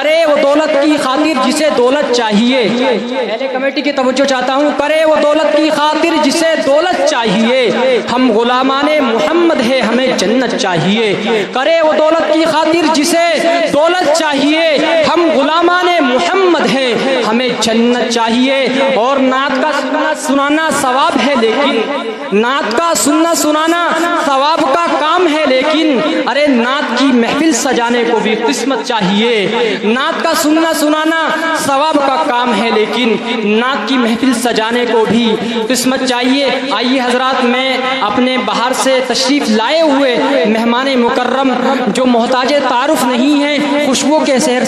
करे वो दौलत की खातिर जिसे दौलत चाहिए। पहले कमेटी की तवज्जो चाहता हूँ। करे वो दौलत की खातिर जिसे दौलत चाहिए, हम गुलामाने मोहम्मद है हमें जन्नत चाहिए। करे वो दौलत की खातिर जिसे दौलत चाहिए, हम गुलामाने मोहम्मद है हमें जन्नत चाहिए। और नात का सुनना सुनाना सवाब है, लेकिन नात का सुनना सुनाना सवाब का काम है, लेकिन अरे नात की महफिल सजाने को भी किस्मत चाहिए। नात का सुनना सुनाना सवाब का काम है, लेकिन नात की महफिल सजाने को भी किस्मत चाहिए। आइए हजरात, मैं अपने बाहर से तशरीफ़ लाए हुए मेहमान मुकर्रम जो मोहताज तारुफ नहीं हैं, खुशबू के शहर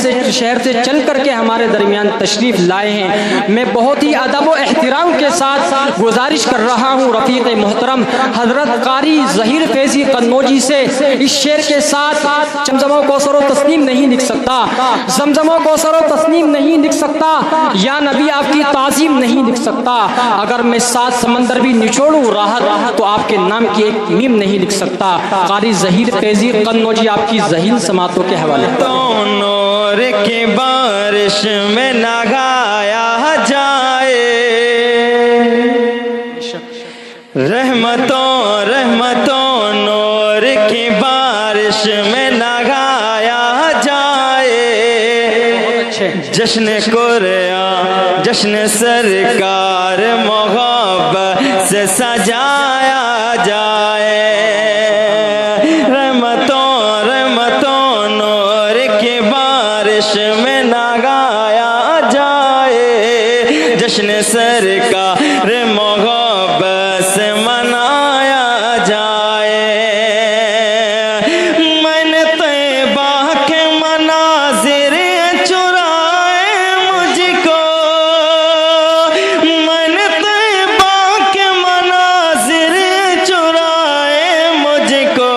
से चल करके हमारे दरमियान तशरीफ़ लाए हैं, मैं बहुत ही अदब व एहतराम के साथ गुजारिश कर रहा हूँ रफ़ीक़ मोहतरम हज़रत क़ारी ज़हीर फैज़ी कन्नौजी से इस शेर के साथ जमजमो कौसर व तस्नीम नहीं लिख सकता, जमजमो कौसर व तस्नीम नहीं लिख सकता, या नबी आपकी ताज़ीम नहीं लिख सकता। अगर मैं 7 समंदर भी निचोड़ूँ राहत तो आपके नाम की एक मीम नहीं लिख सकता। क़ारी ज़हीर फैज़ी कन्नौजी आपकी ज़हीन समातों के हवाले। नूर की बारिश में नहाया जाए, रहमतों रहमतों नूर की बारिश में नहाया जाए। जश्न कुरान जश्न सरकार मोहब्बत से सजाया जाए। रहमतों रहमतों नूर की बारिश में नहाया जाए। जश्न सरकार मोहब्बत से मनाया जाए। मैंने तैबा के मनाजिर चुराए मुझको, मैंने तैबा के मनाजिर चुराए मुझको।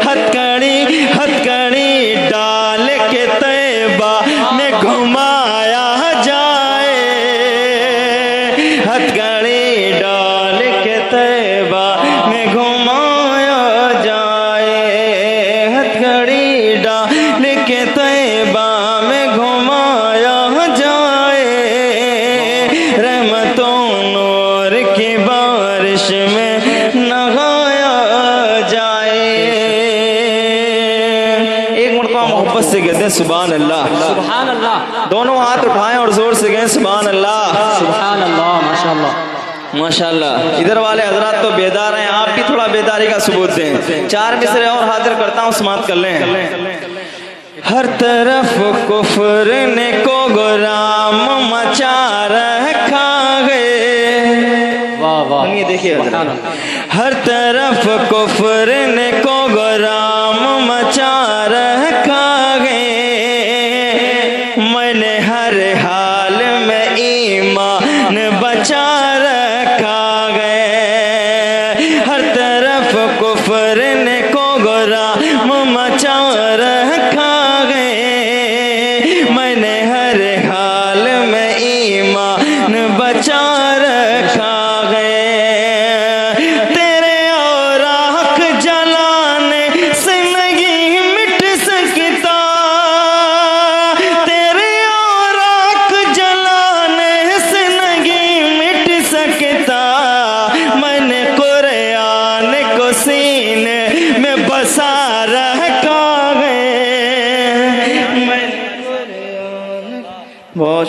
हथकड़ी डाल के तैबा में घुमाया जाए। हथकड़ी डाल के तैबा में घुमाया जाए। हथकड़ी डाल के तैबा में घुमाया जाए। रहमतों नूर की बारिश में नहाया जाए। एक मरतबा मोहब्बत से कहते हैं सुभान अल्लाह, सुभान अल्लाह, दोनों हाथ उठाएं और जोर से कहें सुभान अल्लाह, सुभान अल्लाह, माशाअल्लाह। माशाअल्लाह। इधर वाले हजरात तो बेदार हैं, आप भी थोड़ा बेदारी का सबूत दें। 4 मिसरे और हाजिर करता हूँ, समाप्त कर लें। हर तरफ कुफ्र ने को गुलाम मचा रखा है। वाह वाह, सुनिए देखिए, हर तरफ कुफ्र ने को गुलाम मचा रखा है। मैंने हर हाल में ईमान बचा रखा है। हर तरफ कुफ्र ने को गुलाम मचा रखा है। मैंने हर हाल में ईमान बचा रखा है। तेरे और आँख जलाने से नहीं मिट सकता, तेरे और आँख जलाने से नहीं मिट सकता। मैंने कुरान को सीने में बसा रखा है। बहुत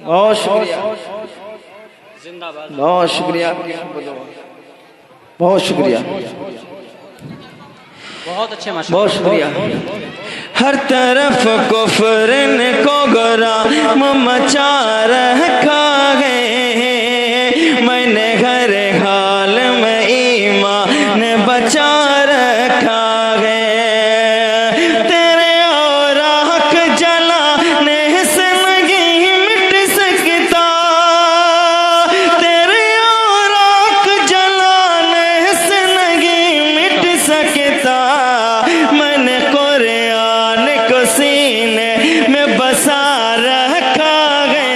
बहुत शुक्रिया, बहुत शुक्रिया, बहुत शुक्रिया, बहुत अच्छे, बहुत शुक्रिया। हर तरफ कुफ्र ने को गुलाम मचा रखा है। मैंने हर हाल में ईमान बचा रखा है। तेरे और आँख जलाने से नहीं मिट सकता, तेरे और आँख जलाने से नहीं मिट सकता। मैंने कुरान को सीने में बसा रखा है।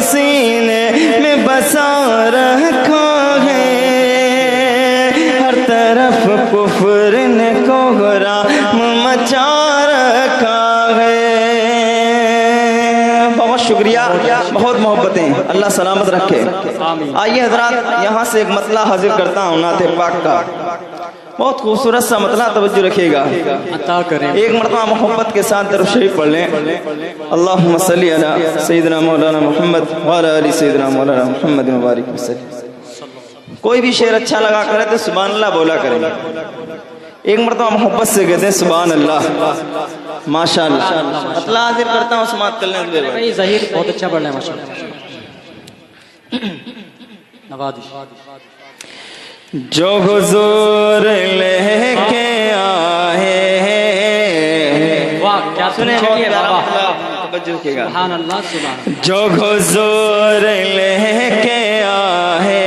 सीने में बसा रखा है, हर तरफ कुफ्र ने कोहराम मचा रखा है। बहुत शुक्रिया, बहुत मोहब्बतें, अल्लाह सलामत रखे। आइए हजरात, यहाँ से एक मतला हाजिर करता हूँ नाते पाक का, बहुत खूबसूरत सा मतला, तवज्जो रखिएगा, अता करें। एक मरतबा मोहब्बत के साथ दरूद शरीफ पढ़ लें। अल्लाहुम्मा सल्ली अला सय्यिदना मौलाना मुहम्मद व अला आलि सय्यिदना मौलाना मुहम्मद मुबारक वसल्लम। कोई भी शेर अच्छा लगा करे तो सुभान अल्लाह बोला करें, एक मरतबा मोहब्बत से कहते हैं सुभान अल्लाह। माशाअल्लाह, मतला हाजिर करता हूँ, समाअत कर लें। भाई ज़हीर बहुत अच्छा पढ़ रहे हैं माशाअल्लाह। नवाज़ जो हुजूर लेके आए, वाह क्या सुने, सुभान अल्लाह सुभान। जो हुजूर लेके आए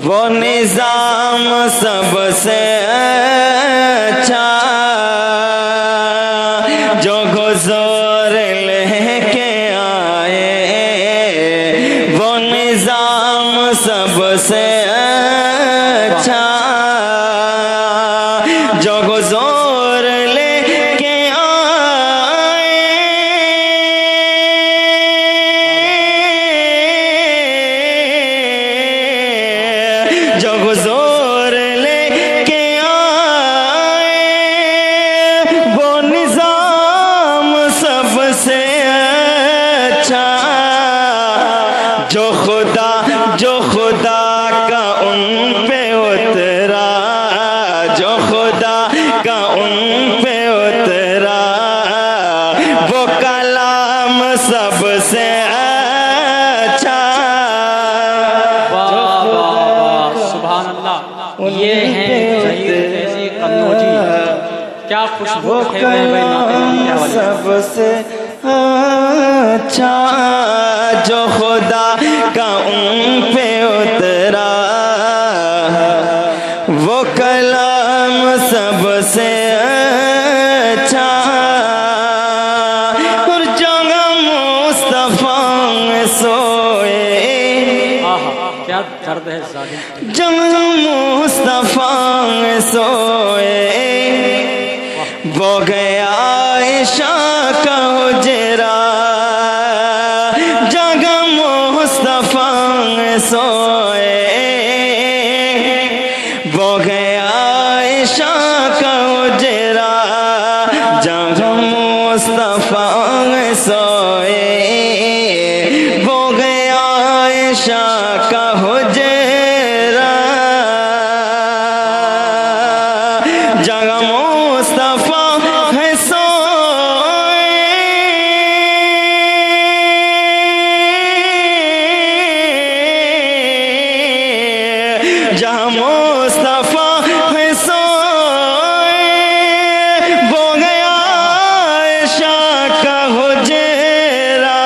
वो निजाम सबसे अच्छा, जो हुजूर लेके आए वो निजाम सबसे अच्छा, जो हुजूर लेके आए, जो हुजूर लेके आए वो निजाम सबसे अच्छा, जो खुदा का उन पे उतरा, जो खुदा का उन पे उतरा वो कलाम सबसे अच्छा। वाह वाह वाह सुभान अल्लाह। ये हैं ज़हीर फैज़ी कन्नौजी, क्या खुशबू है भाई नाते नबी के हवाले। सबसे अच्छा, जो खुदा का उन पे उतरा वो कलाम सबसे अच्छा, और जगह मुस्तफा में सोए, आहा क्या दर्द है ज़ालिम। जगह मुस्तफा में सोए वो गया आयशा का हुजरा, जगह मुस्तफा में सोए वो गया आयशा का हुजरा, जगह मुस्तफा में सोए वो गया आयशा का हुजरा, जगह मुस्तफा है सोए, जहाँ मुस्तफा है सोए वो गया आयशा का हुजरा,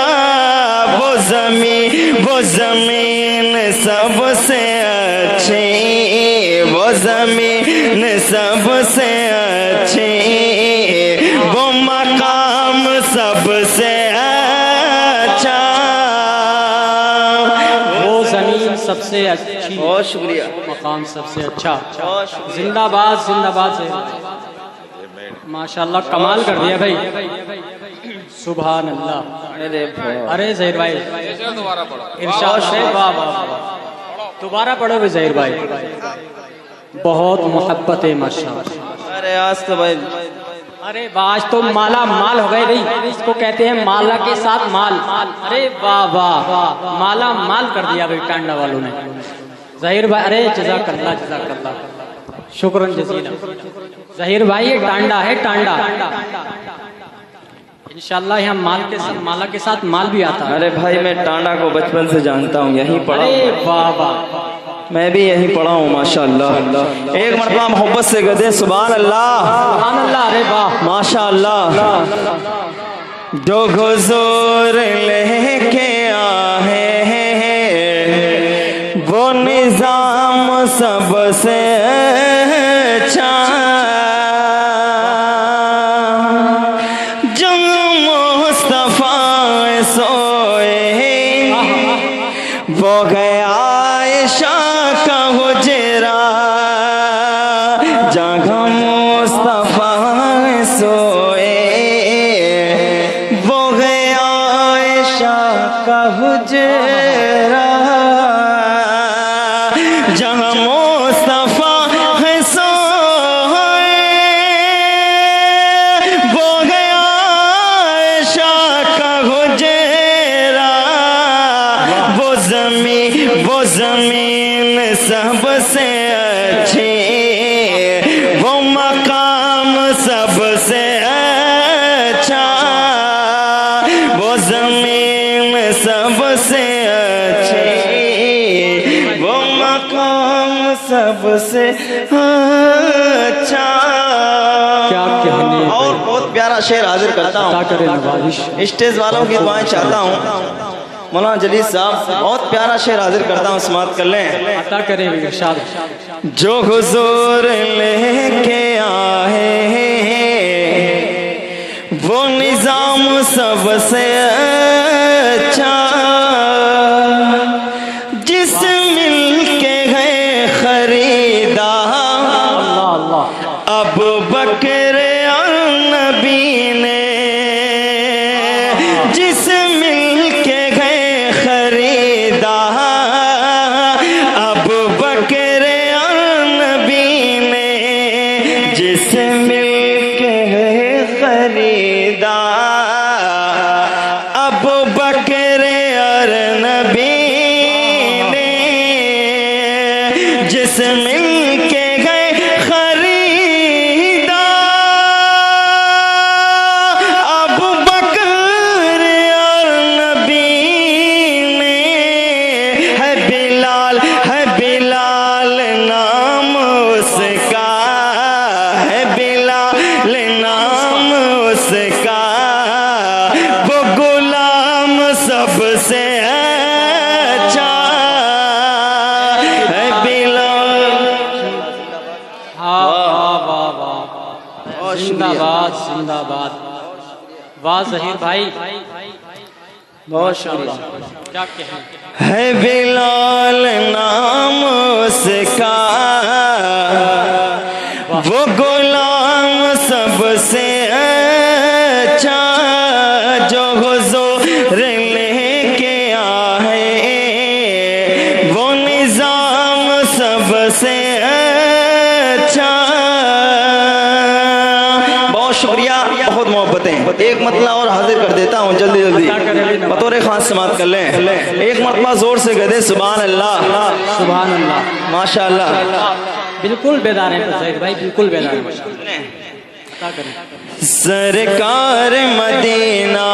वो जमीन सबसे अच्छी, वो जमीन सबसे अच्छी, वो मकाम सबसे अच्छा, वो ज़मीन सबसे अच्छी, बहुत शुक्रिया, मकाम सबसे अच्छा। जिंदाबाद जिंदाबाद से माशाल्लाह कमाल कर दिया भाई, सुभान अल्लाह। अरे ज़हीर भाई इरशाद से, वाह वाह वाह, दोबारा पढ़ो भाई ज़हीर भाई, बहुत मोहब्बत है माशाल्लाह। अरे आज तो भाई, अरे आज तो माला माल हो गए भाई, इसको कहते हैं माला के साथ माल। अरे वाह वाह, माला माल कर दिया भाई टांडा वालों ने। ज़हीर भाई, अरे जज़ाकल्लाह जज़ाकल्लाह, शुक्रन जज़ीला। ज़हीर भाई ये टांडा है, टांडा इंशाल्लाह यहाँ माला के साथ माल भी आता है। अरे भाई मैं टांडा को बचपन से जानता हूँ, यहीं पढ़ा, अरे वाह वाह, मैं भी यहीं पढ़ा हूँ माशाअल्लाह। एक मरतबा मोहब्बत से कहते हैं सुभान अल्लाह, सुभान अल्लाह। अरे वाह माशाअल्लाह। जो हुजूर लेके आए वो निजाम सबसे अच्छा, जो मुस्तफा सो गया आयशा का हुजरा जहाँ मुस्तफा सोए, वो गया आयशा का हुजरा जहाँ मुस्तफा है सोए, वो गया आयशा का हुजरा। वो जमीन सबसे अच्छी, वो मकाम सबसे अच्छा, वो जमीन सबसे अच्छी, वो मकाम सबसे अच्छा। क्या कहने। और बहुत प्यारा शेर हाजिर करता हूँ, स्टेज वालों की दुआएं चाहता हूँ। मौलाना जलील साहब बहुत प्यारा शेर हाजिर करता हूँ, समाप्त कर लें। अता करें इरशाद। जो हुजूर लेके आए वो निजाम सबसे अच्छा, जिस मिल के गए खरीदार अबू बकर और नबी ने, जिस मिल के गए खरीदार अबू बकर और नबी ने, जिस मिल के गए खरीदार अबू बकर और नबी ने, जिस मिल के गए खरीदार अबू बकर और नबी ने, है बिलाल नाम उसका, है बिलाल नाम उसका, वो गुलाम सबसे अच्छा है बिलाल। जिंदाबाद जिंदाबाद। वाह ज़हीर भाई, बहुत शुक्रिया। क्या कहें। है बिलाल नाम उसका, वो गुलाम सबसे अच्छा, जो हुजूर लेके आए वो निजाम सबसे अच्छा। बहुत शुक्रिया, बहुत मोहब्बतें। एक मतला और हाजिर कर देता हूँ जल्दी जल्दी, बतौर खास समाप्त कर लें। एक मरतबा जोर से कह दे सुभान अल्लाह। सुभान अल्लाह। माशाअल्लाह। बिल्कुल बेदार है ज़हीर भाई, बिल्कुल बेदार है। क्या करें। सरकार मदीना,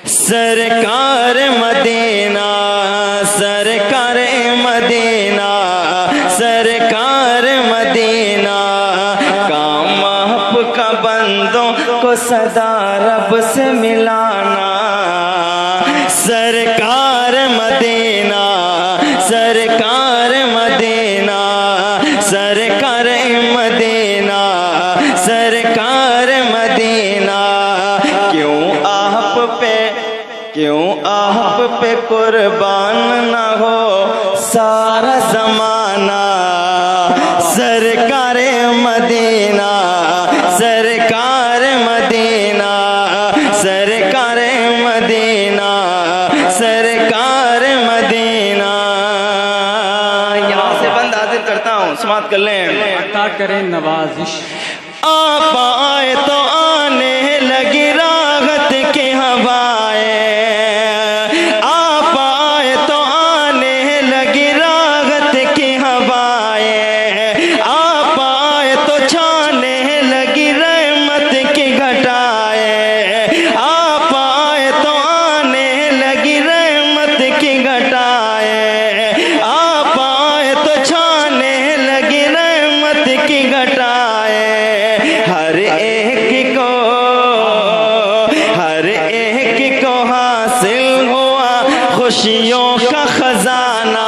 सरकार मदीना, सरकार मदीना, सरकार मदीना का महब का बंदों को सदा रब से मिलाना। सरकार मदीना, सरकार मदीना, सरकार मदीना, सरकार मदीना, क्यों आप पे कुर्बान ना हो सारा जमाना। सरकार मदीना, सरकार मदीना, सरकार मदीना, सरकार मदीना। यहाँ से बंद हाजिर करता हूँ, समाप्त कर लें। अता करें नवाजिश। आप आए तो आने लगी राहत की हवाएं, आप आए तो आने लगी राहत की हवाएं, आप आए तो छाने लगी रहमत की घटाएं, आप आए तो आने लगी रहमत की घटाएं, आप आए तो छाने लगी रहमत की घटाएं। हर एक को हासिल हुआ खुशियों का खजाना।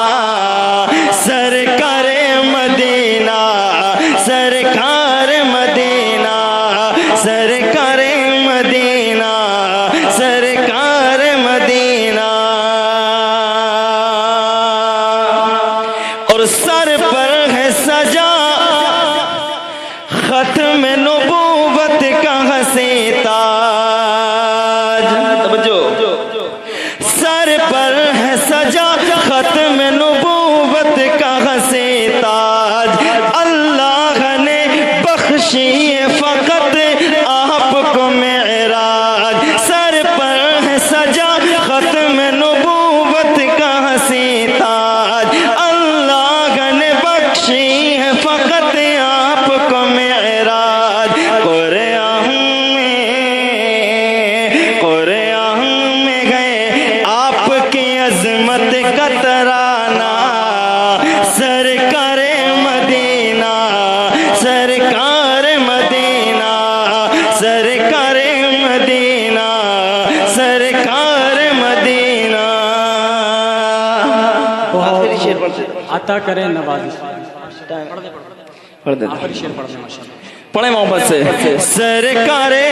सरकार मदीना, सरकार मदीना, सरकार मदीना, सरकार मदीना। शेर पढ़ते अता करे नवाज़िश। पढ़ दे आखिरी शेर पढ़ने माशाअल्लाह। पढ़े मोहब्बत से। सरकारे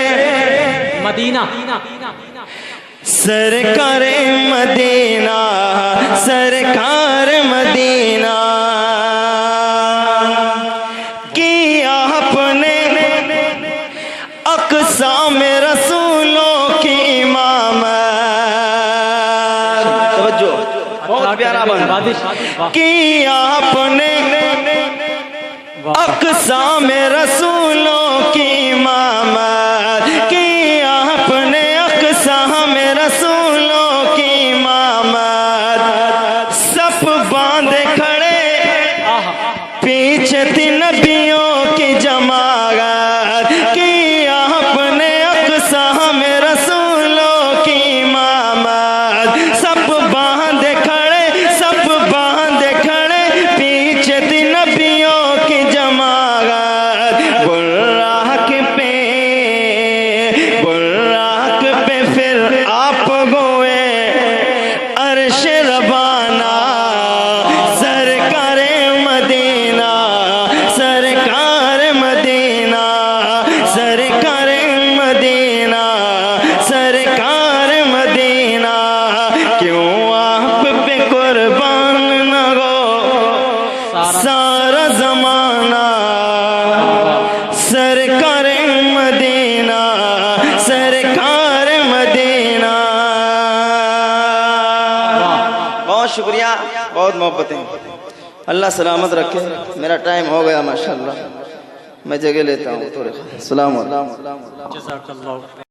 मदीना, सरकारे मदीना, सरकार मदीना की आपने अक़सा में रसूलों की इमामत। तवज्जो, बहुत प्यारा बंदा। नवाज़िश कि आपने अक़सा में रसूलों की इमामत, कि आपने अक़सा में रसूलों की इमामत। सब बांधे खड़े पीछे थी नबियों की जमात, कि आपने अक़सा में रसूलों की इमामत। सब बांधे खड़े, सब बांधे खड़े पीछे थी नबियों की जमात। बुर्राक पे फिर आप गोए अर्श रबाना। सरकार मदीना, सरकार मदीना, सरकार मदीना, सरकार मदीना। क्यों आप पे कुर्बान न हो सारा जमाना। सरकार मदीना, सरकार मदीना। बहुत शुक्रिया, बहुत मोहब्बतें। अल्लाह सलामत रखे। मेरा टाइम हो गया माशाअल्लाह, मैं जगह लेता हूँ थोड़े। अस्सलाम वालेकुम। जज़ाकल्लाह।